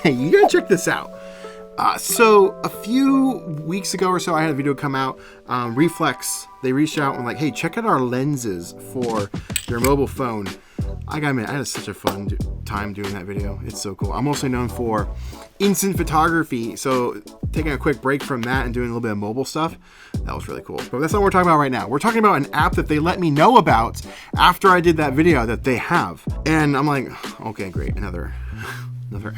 Hey, you gotta check this out. So a few weeks ago or so, I had a video come out. REEFLEX, they reached out and like, hey, check out our lenses for your mobile phone. I gotta admit, I had such a fun time doing that video. It's so cool. I'm mostly known for instant photography, so taking a quick break from that and doing a little bit of mobile stuff, that was really cool. But that's not what we're talking about right now. We're talking about an app that they let me know about after I did that video that they have. And I'm like, okay, great, another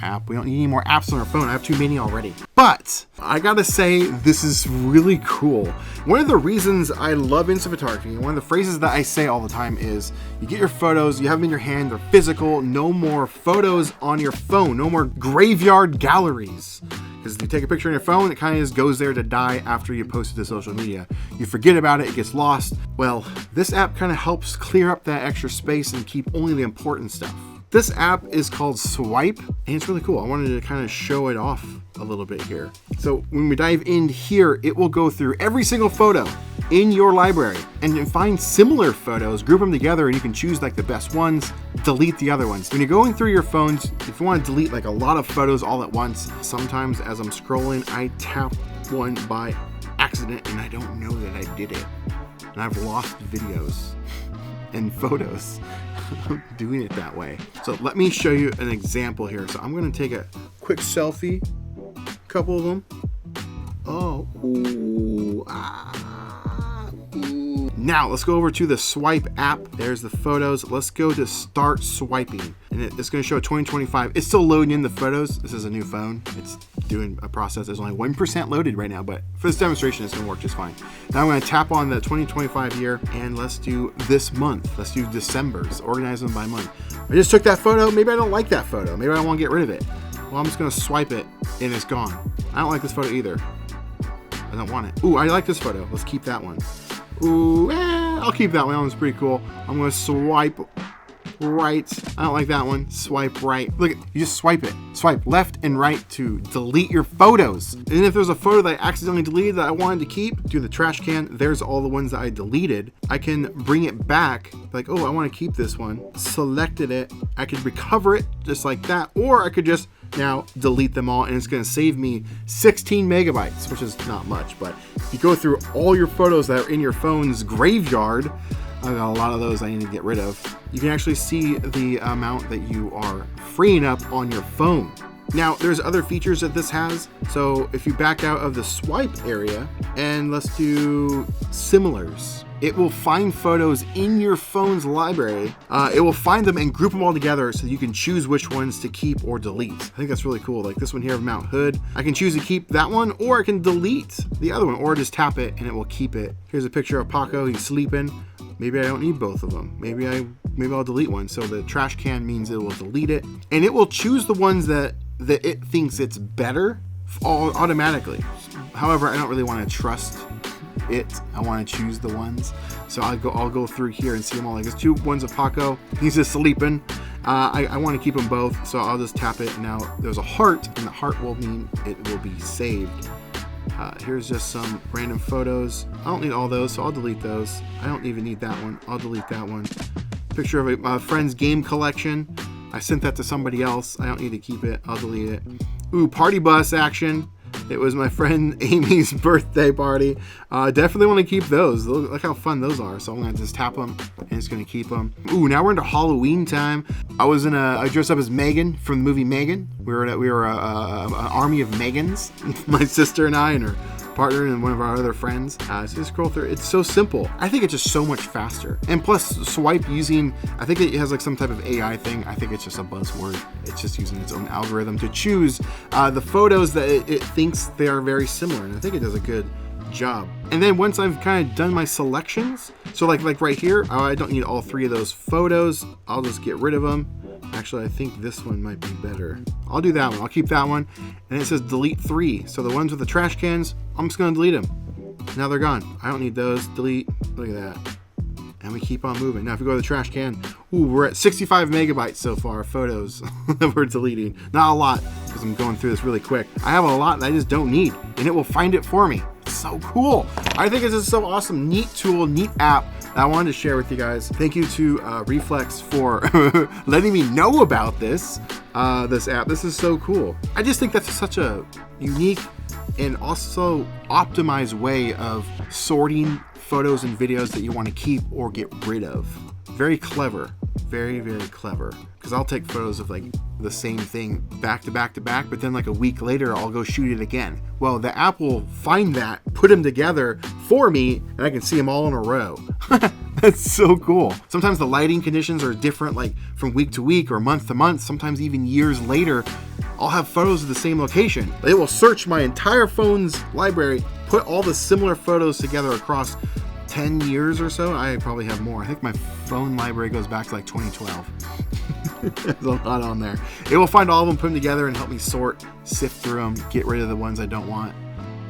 app. We don't need any more apps on our phone. I have too many already. But I gotta say, this is really cool. One of the reasons I love instant photography, and one of the phrases that I say all the time is, you get your photos, you have them in your hand, they're physical, no more photos on your phone, no more graveyard galleries. Because if you take a picture on your phone, it kind of just goes there to die after you post it to social media. You forget about it, it gets lost. Well, this app kind of helps clear up that extra space and keep only the important stuff. This app is called Swipe, and it's really cool. I wanted to kind of show it off a little bit here. So when we dive in here, it will go through every single photo in your library and find similar photos, group them together, and you can choose like the best ones, delete the other ones. When you're going through your phones, if you want to delete like a lot of photos all at once, sometimes as I'm scrolling, I tap one by accident and I don't know that I did it. And I've lost videos and photos doing it that way. So let me show you an example here. So I'm going to take a quick selfie, a couple of them. Oh, ooh, ooh. Now let's go over to the Swipe app. There's the photos. Let's go to start swiping, and it's going to show 2025. It's still loading in the photos. This is a new phone. It's doing a process. There's only 1% loaded right now, but for this demonstration, it's going to work just fine. Now I'm going to tap on the 2025 year, and let's do this month. Let's do December. Let's organize them by month. I just took that photo. Maybe I don't like that photo. Maybe I want to get rid of it. Well, I'm just going to swipe it, and it's gone. I don't like this photo either. I don't want it. Ooh, I like this photo. Let's keep that one. Ooh, I'll keep that one. That one's pretty cool. I'm going to swipe right. I don't like that one. Swipe right. Look, you just swipe it. Swipe left and right to delete your photos. And if there's a photo that I accidentally deleted that I wanted to keep, do the trash can. There's all the ones that I deleted. I can bring it back. Like, oh, I want to keep this one. Selected it. I could recover it just like that. Or I could just now delete them all, and it's going to save me 16 megabytes, which is not much. But if you go through all your photos that are in your phone's graveyard, I got a lot of those I need to get rid of. You can actually see the amount that you are freeing up on your phone. Now, there's other features that this has. So if you back out of the swipe area and let's do similars, it will find photos in your phone's library. It will find them and group them all together so you can choose which ones to keep or delete. I think that's really cool. Like this one here of Mount Hood. I can choose to keep that one, or I can delete the other one, or just tap it and it will keep it. Here's a picture of Paco. He's sleeping. Maybe I don't need both of them. Maybe I'll delete one. So the trash can means it will delete it, and it will choose the ones that it thinks it's better automatically. However, I don't really want to trust it. I want to choose the ones. So I'll go through here and see them all. Like there's two ones of Paco. He's just sleeping. I want to keep them both, so I'll just tap it. Now there's a heart, and the heart will mean it will be saved. Here's just some random photos. I don't need all those, so I'll delete those. I don't even need that one. I'll delete that one. Picture of a friend's game collection. I sent that to somebody else. I don't need to keep it. I'll delete it. Ooh, party bus action. It was my friend Amy's birthday party. Definitely want to keep those. Look how fun those are. So I'm going to just tap them, and it's going to keep them. Ooh, now we're into Halloween time. I dressed up as Megan from the movie Megan. We were an army of Megans, my sister and I, and her partner and one of our other friends. So just scroll through. It's so simple. I think it's just so much faster. And plus, swipe using, I think it has like some type of AI thing. I think it's just a buzzword. It's just using its own algorithm to choose the photos that it thinks they are very similar. And I think it does a good job. And then once I've kind of done my selections, so like right here, I don't need all three of those photos. I'll just get rid of them. Actually, I think this one might be better. I'll do that one. I'll keep that one. And it says delete 3. So the ones with the trash cans, I'm just going to delete them. Now they're gone. I don't need those. Delete. Look at that. And we keep on moving. Now if we go to the trash can, ooh, we're at 65 megabytes so far of photos that we're deleting. Not a lot, because I'm going through this really quick. I have a lot that I just don't need, and it will find it for me. so cool. I think this is so awesome. Neat tool, neat app that I wanted to share with you guys. Thank you to REEFLEX for letting me know about this app. This is so cool. I just think that's such a unique and also optimized way of sorting photos and videos that you want to keep or get rid of. Very clever. Very, very clever. Because I'll take photos of like the same thing back to back to back, but then like a week later I'll go shoot it again. Well, the app will find that, put them together for me, and I can see them all in a row. That's so cool. Sometimes the lighting conditions are different, like from week to week or month to month. Sometimes even years later, I'll have photos of the same location. It will search my entire phone's library, put all the similar photos together across 10 years or so. I probably have more. I think my phone library goes back to like 2012. There's a lot on there. It will find all of them, put them together, and help me sort, sift through them, get rid of the ones I don't want.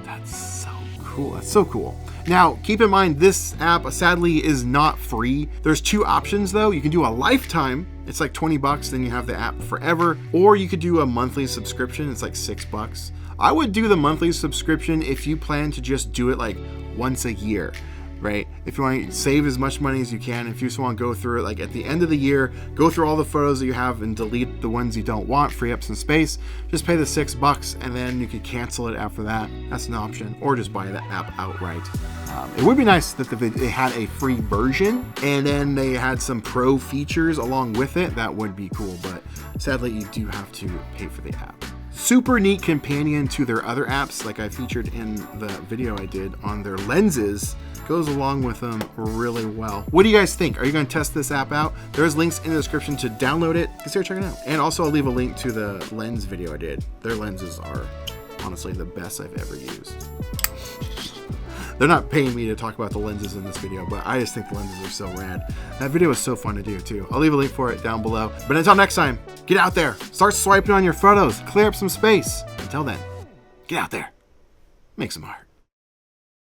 That's so cool. That's so cool. Now, keep in mind, this app sadly is not free. There's two options though. You can do a lifetime. It's like 20 bucks, then you have the app forever. Or you could do a monthly subscription. It's like 6 bucks. I would do the monthly subscription if you plan to just do it like once a year. Right? If you want to save as much money as you can, if you just want to go through it like at the end of the year, go through all the photos that you have and delete the ones you don't want, free up some space, just pay the 6 bucks and then you could cancel it after that. That's an option, or just buy the app outright. It would be nice that they had a free version and then they had some pro features along with it. That would be cool, but sadly you do have to pay for the app. Super neat companion to their other apps, like I featured in the video I did on their lenses. Goes along with them really well. What do you guys think? Are you going to test this app out? There's links in the description to download it. Consider checking it out. And also I'll leave a link to the lens video I did. Their lenses are honestly the best I've ever used. They're not paying me to talk about the lenses in this video, but I just think the lenses are so rad. That video was so fun to do too. I'll leave a link for it down below. But until next time, get out there, start swiping on your photos, clear up some space. Until then, get out there, make some art.